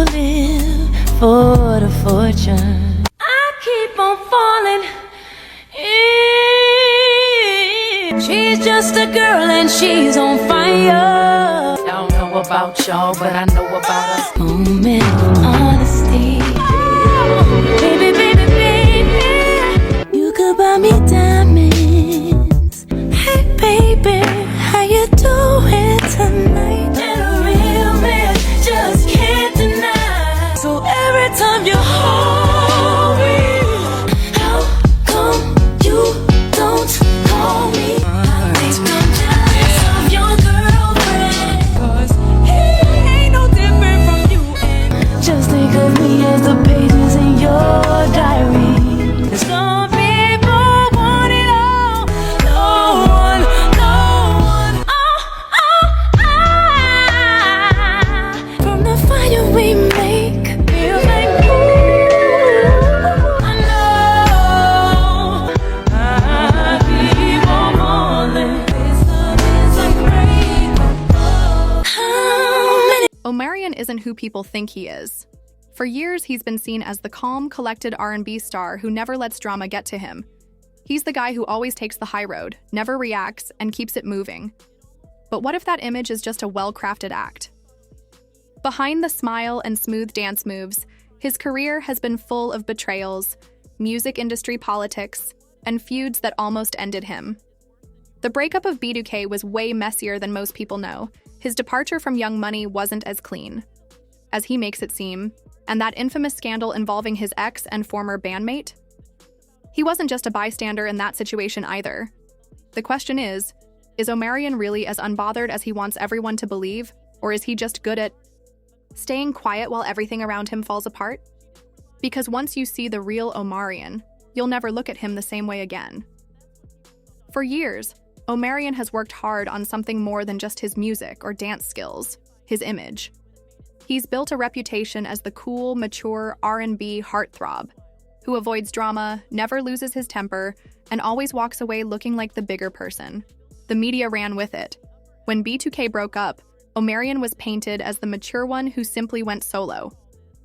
live for the fortune. I keep on falling in. She's just a girl and she's on fire. Don't know about y'all, but I know about us. Moment of honesty. Oh, baby, baby, baby, you could buy me diamonds. Hey, baby, how you doing tonight? And a real man just can't deny. So every time you hold me, how come you don't call me? I think I'm jealous of your girlfriend, 'cause he ain't no different from you. And just think of me as the pages in your diary. Some people want it all, no one, no one. From the fire we make, feels like I know I keep on falling. This love is unbreakable. How many Omarion isn't who people think he is. For years, he's been seen as the calm, collected R&B star who never lets drama get to him. He's the guy who always takes the high road, never reacts, and keeps it moving. But what if that image is just a well-crafted act? Behind the smile and smooth dance moves, his career has been full of betrayals, music industry politics, and feuds that almost ended him. The breakup of B2K was way messier than most people know. His departure from Young Money wasn't as clean as he makes it seem, and that infamous scandal involving his ex and former bandmate? He wasn't just a bystander in that situation either. The question is Omarion really as unbothered as he wants everyone to believe, or is he just good at staying quiet while everything around him falls apart? Because once you see the real Omarion, you'll never look at him the same way again. For years, Omarion has worked hard on something more than just his music or dance skills, his image. He's built a reputation as the cool, mature R&B heartthrob who avoids drama, never loses his temper, and always walks away looking like the bigger person. The media ran with it. When B2K broke up, Omarion was painted as the mature one who simply went solo.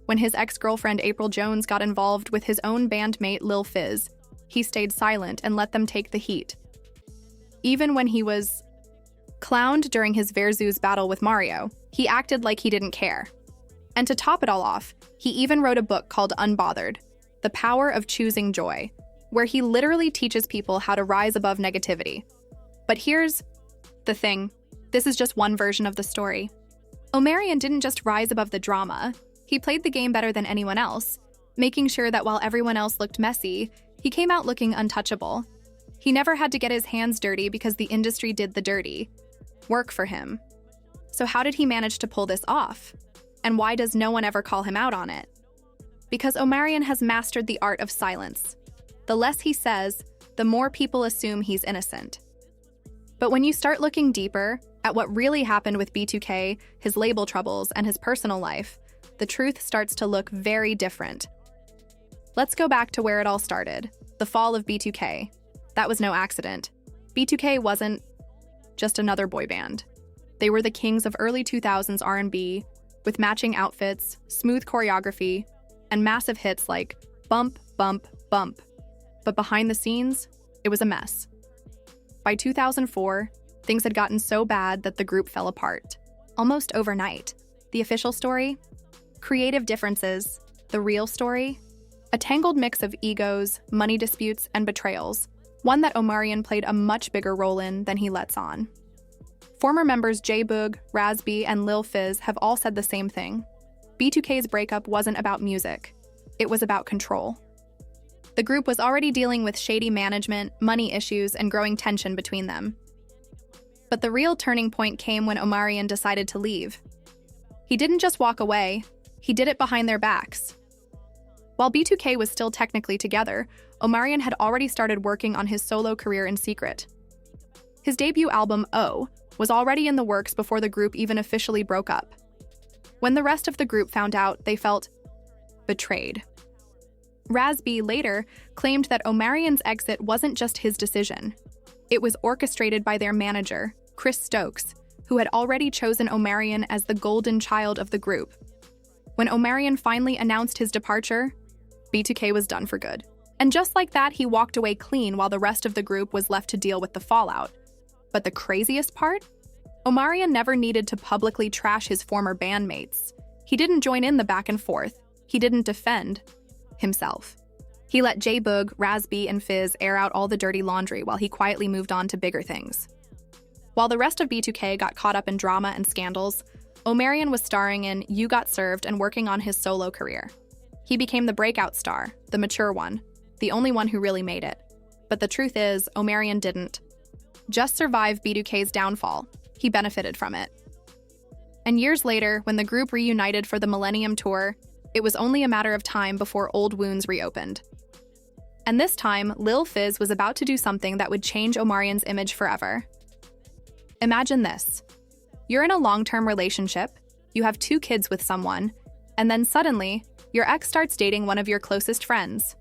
When his ex-girlfriend April Jones got involved with his own bandmate Lil Fizz, he stayed silent and let them take the heat. Even when he was clowned during his Versus battle with Mario, he acted like he didn't care. And to top it all off, he even wrote a book called Unbothered, The Power of Choosing Joy, where he literally teaches people how to rise above negativity. But here's the thing. This is just one version of the story. Omarion didn't just rise above the drama. He played the game better than anyone else, making sure that while everyone else looked messy, he came out looking untouchable. He never had to get his hands dirty because the industry did the dirty work for him. So how did he manage to pull this off? And why does no one ever call him out on it? Because Omarion has mastered the art of silence. The less he says, the more people assume he's innocent. But when you start looking deeper at what really happened with B2K, his label troubles, and his personal life, the truth starts to look very different. Let's go back to where it all started, the fall of B2K. That was no accident. B2K wasn't just another boy band. They were the kings of early 2000s R&B, with matching outfits, smooth choreography, and massive hits like Bump, Bump, Bump. But behind the scenes, it was a mess. By 2004, things had gotten so bad that the group fell apart. Almost overnight. The official story? Creative differences. The real story? A tangled mix of egos, money disputes, and betrayals. One that Omarion played a much bigger role in than he lets on. Former members J-Boog, Raz-B, and Lil Fizz have all said the same thing. B2K's breakup wasn't about music. It was about control. The group was already dealing with shady management, money issues, and growing tension between them. But the real turning point came when Omarion decided to leave. He didn't just walk away, he did it behind their backs. While B2K was still technically together, Omarion had already started working on his solo career in secret. His debut album, O, was already in the works before the group even officially broke up. When the rest of the group found out, they felt betrayed. Raz-B later claimed that Omarion's exit wasn't just his decision. It was orchestrated by their manager, Chris Stokes, who had already chosen Omarion as the golden child of the group. When Omarion finally announced his departure, B2K was done for good. And just like that, he walked away clean while the rest of the group was left to deal with the fallout. But the craziest part? Omarion never needed to publicly trash his former bandmates. He didn't join in the back and forth. He didn't defend himself. He let J-Boog, Raz B, and Fizz air out all the dirty laundry while he quietly moved on to bigger things. While the rest of B2K got caught up in drama and scandals, Omarion was starring in You Got Served and working on his solo career. He became the breakout star, the mature one, the only one who really made it. But the truth is, Omarion didn't just survive B2K's downfall. He benefited from it. And years later, when the group reunited for the Millennium Tour, it was only a matter of time before old wounds reopened. And this time, Lil Fizz was about to do something that would change Omarion's image forever. Imagine this. You're in a long-term relationship, you have 2 kids with someone, and then suddenly, your ex starts dating one of your closest friends.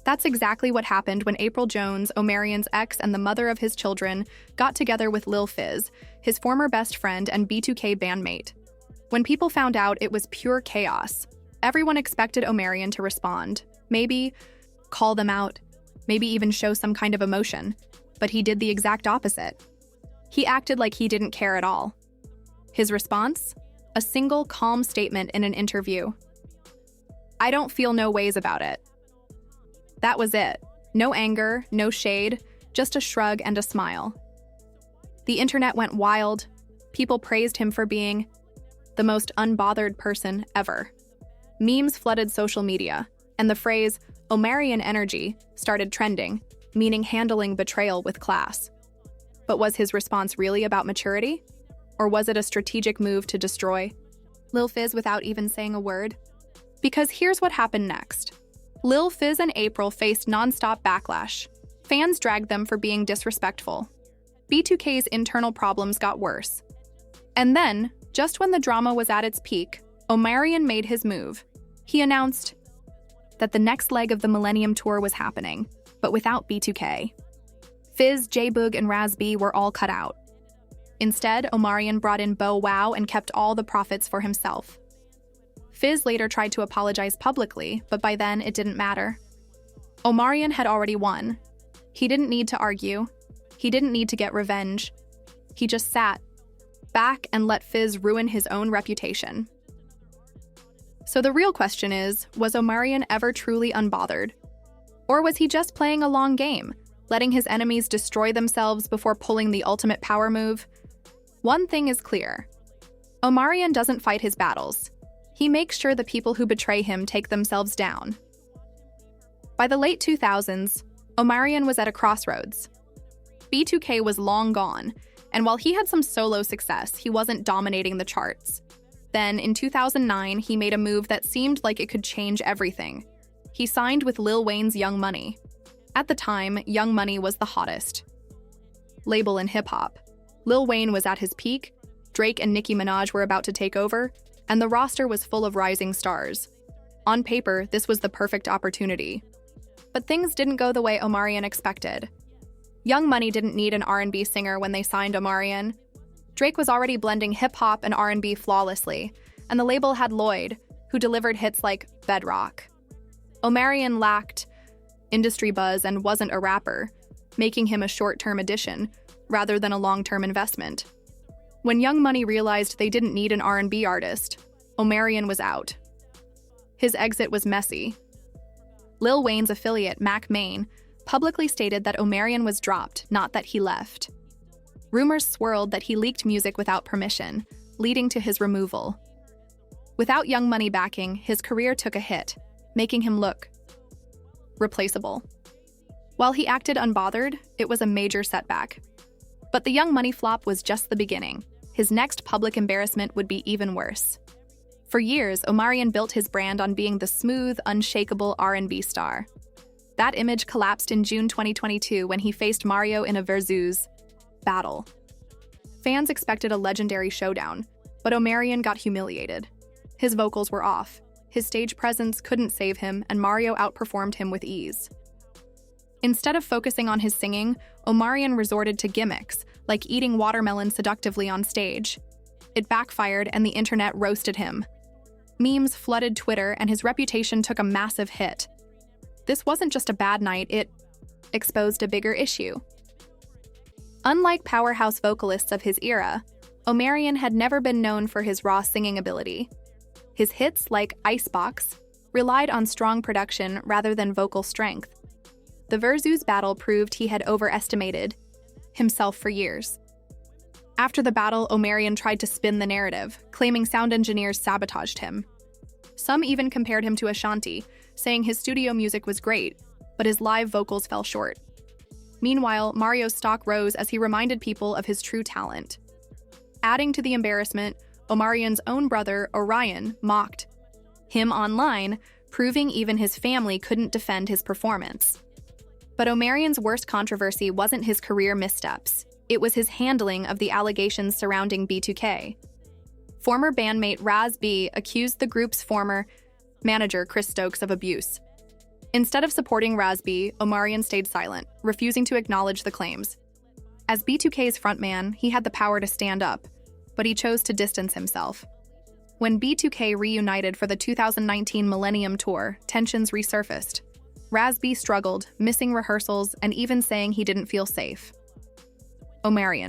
That's exactly what happened when April Jones, Omarion's ex and the mother of his children, got together with Lil Fizz, his former best friend and B2K bandmate. When people found out, it was pure chaos. Everyone expected Omarion to respond, maybe call them out, maybe even show some kind of emotion, but he did the exact opposite. He acted like he didn't care at all. His response? A single calm statement in an interview. I don't feel no ways about it. That was it. No anger, no shade, just a shrug and a smile. The internet went wild. People praised him for being the most unbothered person ever. Memes flooded social media, and the phrase Omarion energy started trending, meaning handling betrayal with class. But was his response really about maturity? Or was it a strategic move to destroy Lil Fizz without even saying a word? Because here's what happened next. Lil Fizz and April faced non-stop backlash. Fans dragged them for being disrespectful. B2K's internal problems got worse. And then, just when the drama was at its peak, Omarion made his move. He announced that the next leg of the Millennium Tour was happening, but without B2K. Fizz, J-Boog, and Raz B were all cut out. Instead, Omarion brought in Bow Wow and kept all the profits for himself. Fizz later tried to apologize publicly, but by then it didn't matter. Omarion had already won. He didn't need to argue. He didn't need to get revenge. He just sat back and let Fizz ruin his own reputation. So the real question is, was Omarion ever truly unbothered? Or was he just playing a long game, letting his enemies destroy themselves before pulling the ultimate power move? One thing is clear. Omarion doesn't fight his battles. He makes sure the people who betray him take themselves down. By the late 2000s, Omarion was at a crossroads. B2K was long gone, and while he had some solo success, he wasn't dominating the charts. Then, in 2009, he made a move that seemed like it could change everything. He signed with Lil Wayne's Young Money. At the time, Young Money was the hottest label in hip-hop. Lil Wayne was at his peak, Drake and Nicki Minaj were about to take over, and the roster was full of rising stars. On paper, this was the perfect opportunity. But things didn't go the way Omarion expected. Young Money didn't need an R&B singer when they signed Omarion. Drake was already blending hip-hop and R&B flawlessly, and the label had Lloyd, who delivered hits like Bedrock. Omarion lacked industry buzz and wasn't a rapper, making him a short-term addition rather than a long-term investment. When Young Money realized they didn't need an R&B artist, Omarion was out. His exit was messy. Lil Wayne's affiliate, Mac Main, publicly stated that Omarion was dropped, not that he left. Rumors swirled that he leaked music without permission, leading to his removal. Without Young Money backing, his career took a hit, making him look replaceable. While he acted unbothered, it was a major setback. But the Young Money flop was just the beginning. His next public embarrassment would be even worse. For years, Omarion built his brand on being the smooth, unshakable R&B star. That image collapsed in June 2022 when he faced Mario in a versus battle. Fans expected a legendary showdown, but Omarion got humiliated. His vocals were off, his stage presence couldn't save him, and Mario outperformed him with ease. Instead of focusing on his singing, Omarion resorted to gimmicks, like eating watermelon seductively on stage. It backfired and the internet roasted him. Memes flooded Twitter, and his reputation took a massive hit. This wasn't just a bad night, it exposed a bigger issue. Unlike powerhouse vocalists of his era, Omarion had never been known for his raw singing ability. His hits, like Icebox, relied on strong production rather than vocal strength. The Versus battle proved he had overestimated himself for years. After the battle, Omarion tried to spin the narrative, claiming sound engineers sabotaged him. Some even compared him to Ashanti, saying his studio music was great, but his live vocals fell short. Meanwhile, Mario's stock rose as he reminded people of his true talent. Adding to the embarrassment, Omarion's own brother, Orion, mocked him online, proving even his family couldn't defend his performance. But Omarion's worst controversy wasn't his career missteps. It was his handling of the allegations surrounding B2K. Former bandmate Raz B accused the group's former manager Chris Stokes of abuse. Instead of supporting Raz B, Omarion stayed silent, refusing to acknowledge the claims. As B2K's frontman, he had the power to stand up, but he chose to distance himself. When B2K reunited for the 2019 Millennium Tour, tensions resurfaced. Raz B struggled, missing rehearsals and even saying he didn't feel safe. Omarion.